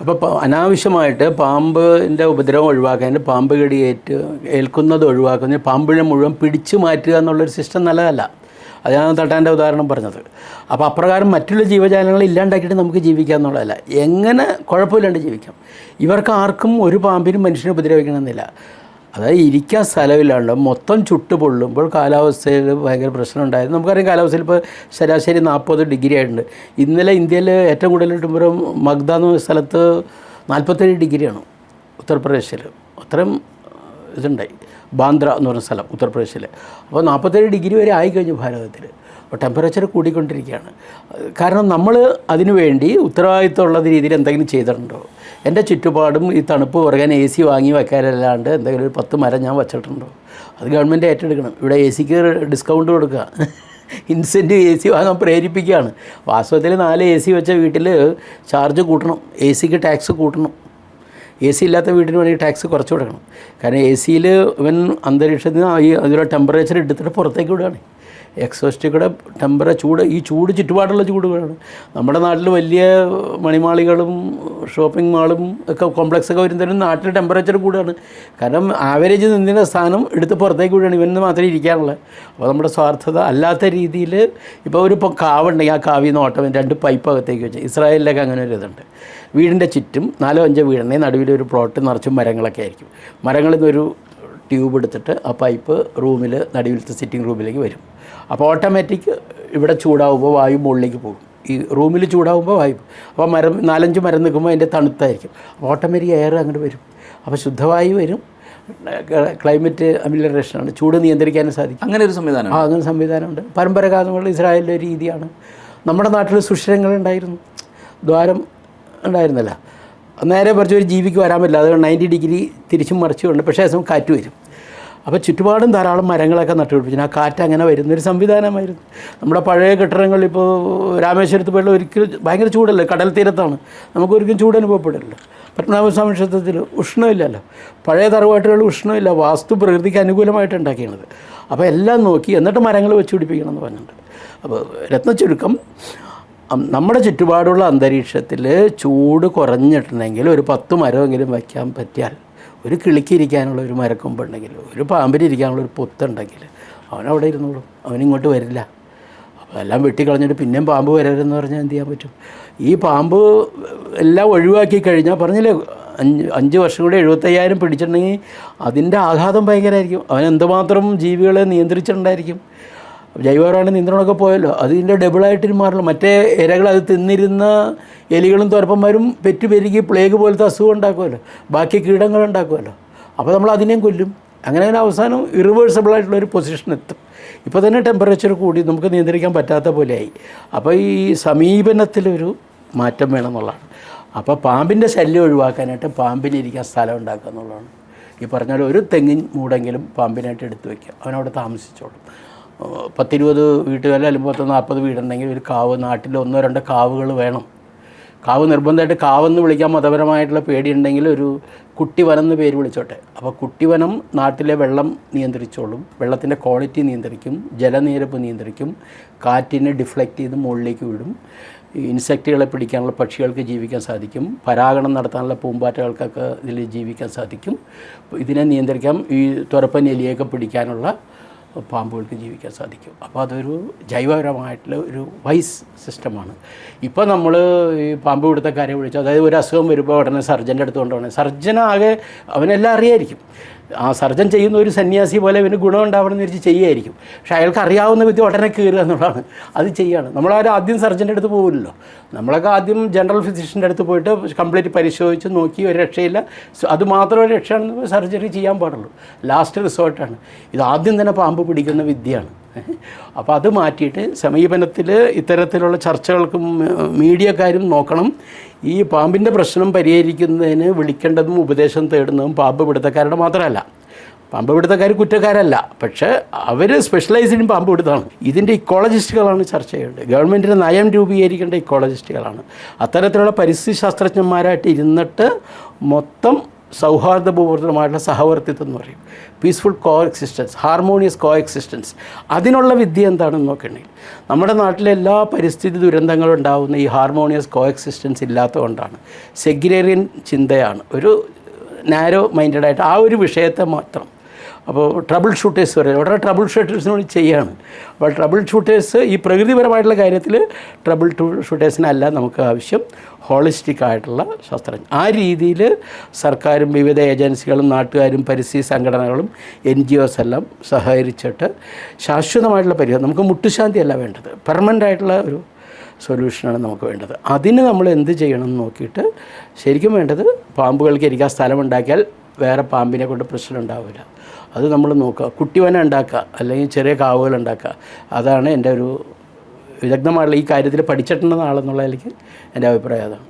അപ്പോൾ അനാവശ്യമായിട്ട് പാമ്പിൻ്റെ ഉപദ്രവം ഒഴിവാക്കാൻ, പാമ്പ് കടി ഏൽക്കുന്നത് ഒഴിവാക്കുന്നതിന് പാമ്പിനെ മുഴുവൻ പിടിച്ചു മാറ്റുക എന്നുള്ളൊരു സിസ്റ്റം നല്ലതല്ല. അതാണ് തട്ടാൻ്റെ ഉദാഹരണം പറഞ്ഞത്. അപ്പോൾ അപ്രകാരം മറ്റുള്ള ജീവജാലങ്ങളെ ഇല്ലാണ്ടാക്കിയിട്ട് നമുക്ക് ജീവിക്കുക എന്നുള്ളതല്ല, എങ്ങനെ കുഴപ്പമില്ലാണ്ട് ജീവിക്കാം. ഇവർക്ക് ആർക്കും ഒരു പാമ്പിനും മനുഷ്യനെ ഉപദ്രവിക്കണമെന്നില്ല. അതായത് ഇരിക്കാൻ സ്ഥലമില്ലാണ്ട് മൊത്തം ചുട്ട് പൊള്ളുമ്പോൾ കാലാവസ്ഥയിൽ ഭയങ്കര പ്രശ്നം ഉണ്ടായിരുന്നു. നമുക്കറിയാം കാലാവസ്ഥയിൽ ഇപ്പോൾ ശരാശരി 40 ഡിഗ്രി ആയിട്ടുണ്ട്. ഇന്നലെ ഇന്ത്യയിൽ ഏറ്റവും കൂടുതൽ ടെമ്പറേച്ചർ മഗ്ദ എന്ന സ്ഥലത്ത് 47 ഡിഗ്രിയാണ് ഉത്തർപ്രദേശിൽ. അത്രയും ഇതുണ്ടായി. ബാന്ദ്ര എന്ന് പറഞ്ഞ സ്ഥലം ഉത്തർപ്രദേശിൽ. അപ്പോൾ 47 ഡിഗ്രി വരെ ആയിക്കഴിഞ്ഞു ഭാരതത്തിൽ. അപ്പോൾ ടെമ്പറേച്ചർ കൂടിക്കൊണ്ടിരിക്കുകയാണ്. കാരണം നമ്മൾ അതിനു വേണ്ടി ഉത്തരവാദിത്തമുള്ള രീതിയിൽ എന്തെങ്കിലും ചെയ്തിട്ടുണ്ടോ? എൻ്റെ ചുറ്റുപാടും ഈ തണുപ്പ് കുറയാൻ AC വാങ്ങി വയ്ക്കാനല്ലാണ്ട് എന്തെങ്കിലും ഒരു 10 മരം ഞാൻ വച്ചിട്ടുണ്ടോ? അത് ഗവൺമെൻറ് ഏറ്റെടുക്കണം. ഇവിടെ AC ഡിസ്കൗണ്ട് കൊടുക്കുക, ഇൻസെൻറ്റീവ് AC വാങ്ങാൻ പ്രേരിപ്പിക്കുകയാണ്. വാസ്തവത്തിൽ 4 AC വെച്ച വീട്ടിൽ ചാർജ് കൂട്ടണം, AC ടാക്സ് കൂട്ടണം. AC ഇല്ലാത്ത വീട്ടിന് വേണമെങ്കിൽ ടാക്സ് കുറച്ച് കൊടുക്കണം. കാരണം AC ഇവൻ അന്തരീക്ഷത്തിന് അതിലുള്ള ടെമ്പറേച്ചർ എടുത്തിട്ട് പുറത്തേക്ക് വിടുകയാണ്. എക്സോസ്റ്റിൽ കൂടെ ചൂട്, ഈ ചൂട് ചുറ്റുപാടുള്ള ചൂട് വേണം. നമ്മുടെ നാട്ടിൽ വലിയ മണിമാളികളും ഷോപ്പിംഗ് മാളും ഒക്കെ കോംപ്ലക്സൊക്കെ വരുന്നതിനും നാട്ടിൽ ടെമ്പറേച്ചർ കൂടുകയാണ്. കാരണം ആവറേജ് നിന്നിൻ്റെ സ്ഥാനം എടുത്ത് പുറത്തേക്ക് വിടുകയാണ്, ഇവന് മാത്രമേ ഇരിക്കാനുള്ളത്. അപ്പോൾ നമ്മുടെ സ്വാർത്ഥത അല്ലാത്ത രീതിയിൽ ഇപ്പോൾ ഒരു കാവുണ്ടെങ്കിൽ ആ കാവിൽ നിന്ന് ഓട്ടം 2 പൈപ്പ് അകത്തേക്ക് വെച്ച്, ഇസ്രായേലിലൊക്കെ അങ്ങനെ ഒരു ഇതുണ്ട്. വീടിൻ്റെ ചുറ്റും 4-5 വീടുണ്ടെങ്കിൽ നടുവിലൊരു പ്ലോട്ട് നിറച്ചും മരങ്ങളൊക്കെ ആയിരിക്കും. മരങ്ങളിൽ നിന്നൊരു ട്യൂബ് എടുത്തിട്ട് ആ പൈപ്പ് റൂമിൽ നടുവിലത്തെ സിറ്റിംഗ് റൂമിലേക്ക് വരും. അപ്പോൾ ഓട്ടോമാറ്റിക് ഇവിടെ ചൂടാവുമ്പോൾ വായു മുകളിലേക്ക് പോകും. ഈ റൂമിൽ ചൂടാവുമ്പോൾ വായു, അപ്പോൾ 4-5 മരം നിൽക്കുമ്പോൾ അതിൻ്റെ തണുത്തായിരിക്കും. അപ്പോൾ ഓട്ടോമാറ്റിക് എയർ അങ്ങോട്ട് വരും. അപ്പോൾ ശുദ്ധവായു വരും. ക്ലൈമറ്റ് അമിലറേഷനാണ്, ചൂട് നിയന്ത്രിക്കാനും സാധിക്കും. അങ്ങനെ ഒരു സംവിധാനം അങ്ങനെ സംവിധാനമുണ്ട്. പരമ്പരാഗതമുള്ള ഇസ്രായേലിലെ രീതിയാണ്. നമ്മുടെ നാട്ടിൽ സുഷിരങ്ങളുണ്ടായിരുന്നു, ദ്വാരം ഉണ്ടായിരുന്നില്ല. നേരെ പറിച്ച് ഒരു ജീവിക്ക് വരാൻ പറ്റില്ല. അത് 90 ഡിഗ്രി തിരിച്ചും മറിച്ചുകൊണ്ട്, പക്ഷേ ആ കാറ്റ് വരും. അപ്പോൾ ചുറ്റുപാടും ധാരാളം മരങ്ങളൊക്കെ നട്ടുപിടിപ്പിച്ചു. ആ കാറ്റ് അങ്ങനെ വരുന്നൊരു സംവിധാനമായിരുന്നു. നമ്മുടെ പഴയ കെട്ടിടങ്ങളിൽ ഇപ്പോൾ രാമേശ്വരത്ത് പോയുള്ള ഒരിക്കലും ഭയങ്കര ചൂടല്ലേ, കടൽ തീരത്താണ്, നമുക്കൊരിക്കലും ചൂട് അനുഭവപ്പെടില്ല. പത്മനാഭസ്വാമി ക്ഷേത്രത്തിൽ ഉഷ്ണമില്ലല്ലോ, പഴയ തറവാട്ടുകളിൽ ഉഷ്ണമില്ല. വാസ്തു പ്രകൃതിക്ക് അനുകൂലമായിട്ട് ഉണ്ടാക്കിയത്. അപ്പോൾ എല്ലാം നോക്കി എന്നിട്ട് മരങ്ങൾ വെച്ച് പിടിപ്പിക്കണം എന്ന് പറഞ്ഞിട്ടുണ്ട്. അപ്പോൾ രത്നച്ചുരുക്കം, നമ്മുടെ ചുറ്റുപാടുള്ള അന്തരീക്ഷത്തിൽ ചൂട് കുറഞ്ഞിട്ടുണ്ടെങ്കിൽ ഒരു 10 മരമെങ്കിലും വയ്ക്കാൻ പറ്റിയാൽ, ഒരു കിളിക്കിരിക്കാനുള്ള ഒരു മരക്കൊമ്പുണ്ടെങ്കിൽ, ഒരു പാമ്പിനിരിക്കാനുള്ള ഒരു പൊത്തുണ്ടെങ്കിൽ അവനവിടെ ഇരുന്നോളും, അവനിങ്ങോട്ട് വരില്ല. അപ്പോൾ എല്ലാം വെട്ടിക്കളഞ്ഞിട്ട് പിന്നെയും പാമ്പ് വരരുതെന്ന് പറഞ്ഞാൽ എന്ത് ചെയ്യാൻ പറ്റും? ഈ പാമ്പ് എല്ലാം ഒഴിവാക്കി കഴിഞ്ഞാൽ പറഞ്ഞില്ലേ 5 വർഷം കൂടി 75,000 പിടിച്ചിട്ടുണ്ടെങ്കിൽ അതിൻ്റെ ആഘാതം ഭയങ്കരമായിരിക്കും. അവൻ എന്തുമാത്രം ജീവികളെ നിയന്ത്രിച്ചിട്ടുണ്ടായിരിക്കും. ജൈവപരമായ നിയന്ത്രണമൊക്കെ പോയല്ലോ, അതിൻ്റെ ഡബിളായിട്ട് മാറില്ല. മറ്റേ ഇരകൾ അത് തിന്നിരുന്ന എലികളും തുരപ്പന്മാരും പെരുകി പ്ലേഗ് പോലത്തെ അസുഖം ഉണ്ടാക്കുമല്ലോ, ബാക്കി കീടങ്ങൾ ഉണ്ടാക്കുമല്ലോ. അപ്പോൾ നമ്മൾ അതിനെയും കൊല്ലും. അങ്ങനെ അവസാനം ഇറിവേഴ്സിബിളായിട്ടുള്ളൊരു പൊസിഷൻ എത്തും. ഇപ്പോൾ തന്നെ ടെമ്പറേച്ചർ കൂടി നമുക്ക് നിയന്ത്രിക്കാൻ പറ്റാത്ത പോലെയായി. അപ്പോൾ ഈ സമീപനത്തിലൊരു മാറ്റം വേണമെന്നുള്ളതാണ്. അപ്പോൾ പാമ്പിൻ്റെ ശല്യം ഒഴിവാക്കാനായിട്ട് പാമ്പിനിരിക്കാൻ സ്ഥലം ഉണ്ടാക്കുക എന്നുള്ളതാണ്. ഈ പറഞ്ഞാൽ ഒരു തെങ്ങിൻ മൂടെങ്കിലും പാമ്പിനായിട്ട് എടുത്തു വയ്ക്കുക, അവനവിടെ താമസിച്ചോളും. 10-20 വീട്ടുകാരിൽ അല്ലെങ്കിൽ 40 വീടുണ്ടെങ്കിൽ ഒരു കാവ്, നാട്ടിൽ 1-2 കാവുകൾ വേണം. കാവ് നിർബന്ധമായിട്ട് കാവെന്ന് വിളിക്കാൻ മതപരമായിട്ടുള്ള പേടിയുണ്ടെങ്കിൽ ഒരു കുട്ടിവനം എന്ന് പേര് വിളിച്ചോട്ടെ. അപ്പോൾ കുട്ടിവനം നാട്ടിലെ വെള്ളം നിയന്ത്രിച്ചോളും, വെള്ളത്തിൻ്റെ ക്വാളിറ്റി നിയന്ത്രിക്കും, ജലനിരപ്പ് നിയന്ത്രിക്കും, കാറ്റിനെ ഡിഫ്ലക്റ്റ് ചെയ്ത് മുകളിലേക്ക് വിടും, ഇൻസെക്റ്റുകളെ പിടിക്കാനുള്ള പക്ഷികൾക്ക് ജീവിക്കാൻ സാധിക്കും, പരാഗണം നടത്താനുള്ള പൂമ്പാറ്റകൾക്കൊക്കെ ഇതിൽ ജീവിക്കാൻ സാധിക്കും. ഇതിനെ നിയന്ത്രിക്കാം, ഈ തുരപ്പൻ എലിയൊക്കെ പിടിക്കാനുള്ള പാമ്പുകൾക്ക് ജീവിക്കാൻ സാധിക്കും. അപ്പോൾ അതൊരു ജൈവപരമായിട്ടുള്ള ഒരു വൈസ് സിസ്റ്റമാണ്. ഇപ്പോൾ നമ്മൾ ഈ പാമ്പ് പിടുത്തക്കാരെ വിളിച്ചു, അതായത് ഒരു അസുഖം വരുമ്പോൾ ഉടനെ സർജൻ്റെ അടുത്ത് കൊണ്ടുപോകണം. സർജനാകെ അവനെല്ലാം അറിയായിരിക്കും. ആ സർജൻ ചെയ്യുന്ന ഒരു സന്യാസി പോലെ ഇവന് ഗുണം ഉണ്ടാവണമെന്ന് വെച്ച് ചെയ്യുമായിരിക്കും. പക്ഷേ അയാൾക്ക് അറിയാവുന്ന വിധം ഉടനെ കയറുക എന്നുള്ളതാണ്. അത് ചെയ്യാണ്. നമ്മളാരും ആദ്യം സർജൻ്റെ അടുത്ത് പോകില്ലല്ലോ. നമ്മളൊക്കെ ആദ്യം ജനറൽ ഫിസിഷ്യൻ്റെ അടുത്ത് പോയിട്ട് കംപ്ലീറ്റ് പരിശോധിച്ച് നോക്കി ഒരു രക്ഷയില്ല, അതുമാത്രം ഒരു രക്ഷയാണെന്ന് സർജറി ചെയ്യാൻ പാടുള്ളൂ. ലാസ്റ്റ് റിസോർട്ടാണ് ഇത്. ആദ്യം തന്നെ പാമ്പ് പിടിക്കുന്ന വിദ്യയാണ്. അപ്പോൾ അത് മാറ്റിയിട്ട് സമീപനത്തിൽ ഇത്തരത്തിലുള്ള ചർച്ചകൾക്കും മീഡിയക്കാരും നോക്കണം. ഈ പാമ്പിൻ്റെ പ്രശ്നം പരിഹരിക്കുന്നതിന് വിളിക്കേണ്ടതും ഉപദേശം തേടുന്നതും പാമ്പ് പിടുത്തക്കാരുടെ മാത്രമല്ല. പാമ്പ് പിടുത്തക്കാർ കുറ്റക്കാരല്ല, പക്ഷേ അവർ സ്പെഷ്യലൈസ്ഡും പാമ്പ് പിടുത്തമാണ്. ഇതിൻ്റെ ഇക്കോളജിസ്റ്റുകളാണ് ചർച്ച ചെയ്യേണ്ടത്. ഗവൺമെൻറ്റിൻ്റെ നയം രൂപീകരിക്കേണ്ട ഇക്കോളജിസ്റ്റുകളാണ്. അത്തരത്തിലുള്ള പരിസ്ഥിതി ശാസ്ത്രജ്ഞന്മാരായിട്ട് ഇരുന്നിട്ട് മൊത്തം സൗഹാർദ്ദപൂർവ്വമായിട്ടുള്ള സഹവർത്തിത്വം എന്ന് പറയും, പീസ്ഫുൾ കോ എക്സിസ്റ്റൻസ്, ഹാർമോണിയസ് കോ എക്സിസ്റ്റൻസ്. അതിനുള്ള വിദ്യ എന്താണെന്ന് നോക്കണമെങ്കിൽ നമ്മുടെ നാട്ടിലെ എല്ലാ പരിസ്ഥിതി ദുരന്തങ്ങളും ഉണ്ടാകുന്ന ഈ ഹാർമോണിയസ് കോ എക്സിസ്റ്റൻസ് ഇല്ലാത്തതുകൊണ്ടാണ്. സെഗ്രിറ്റേറിയൻ ചിന്തയാണ്, ഒരു നാരോ മൈൻഡഡായിട്ട് ആ ഒരു വിഷയത്തെ മാത്രം. അപ്പോൾ ട്രബിൾ ഷൂട്ടേഴ്സ് പറയും, ഉടനെ ട്രബിൾ ഷൂട്ടേഴ്സിനോട് ചെയ്യാണ്. അപ്പോൾ ട്രബിൾ ഷൂട്ടേഴ്സ് ഈ പ്രകൃതിപരമായിട്ടുള്ള കാര്യത്തിൽ ട്രബിൾ ഷൂട്ടേഴ്സിനല്ല നമുക്ക് ആവശ്യം, ഹോളിസ്റ്റിക് ആയിട്ടുള്ള ശാസ്ത്രജ്ഞർ. ആ രീതിയിൽ സർക്കാരും വിവിധ ഏജൻസികളും നാട്ടുകാരും പരിസ്ഥിതി സംഘടനകളും NGOs എല്ലാം സഹകരിച്ചിട്ട് ശാശ്വതമായിട്ടുള്ള പരിഹാരം, നമുക്ക് മുട്ടുശാന്തിയല്ല വേണ്ടത്, പെർമനൻ്റ് ആയിട്ടുള്ള ഒരു സൊല്യൂഷനാണ് നമുക്ക് വേണ്ടത്. അതിന് നമ്മൾ എന്ത് ചെയ്യണം എന്ന് നോക്കിയിട്ട് ശരിക്കും വേണ്ടത് പാമ്പുകൾക്ക് ഇരിക്കാൻ സ്ഥലമുണ്ടാക്കിയാൽ വേറെ പാമ്പിനെ കൊണ്ട് പ്രശ്നം ഉണ്ടാവില്ല. അത് നമ്മൾ നോക്കുക, കുട്ടിവന ഉണ്ടാക്കുക, അല്ലെങ്കിൽ ചെറിയ കാവുകൾ ഉണ്ടാക്കുക. അതാണ് എൻ്റെ ഒരു വിദഗ്ധമായിട്ടുള്ള ഈ കാര്യത്തിൽ പഠിച്ചിട്ടുണ്ടെന്ന ആളെന്നുള്ള എനിക്ക് എൻ്റെ അഭിപ്രായം അതാണ്.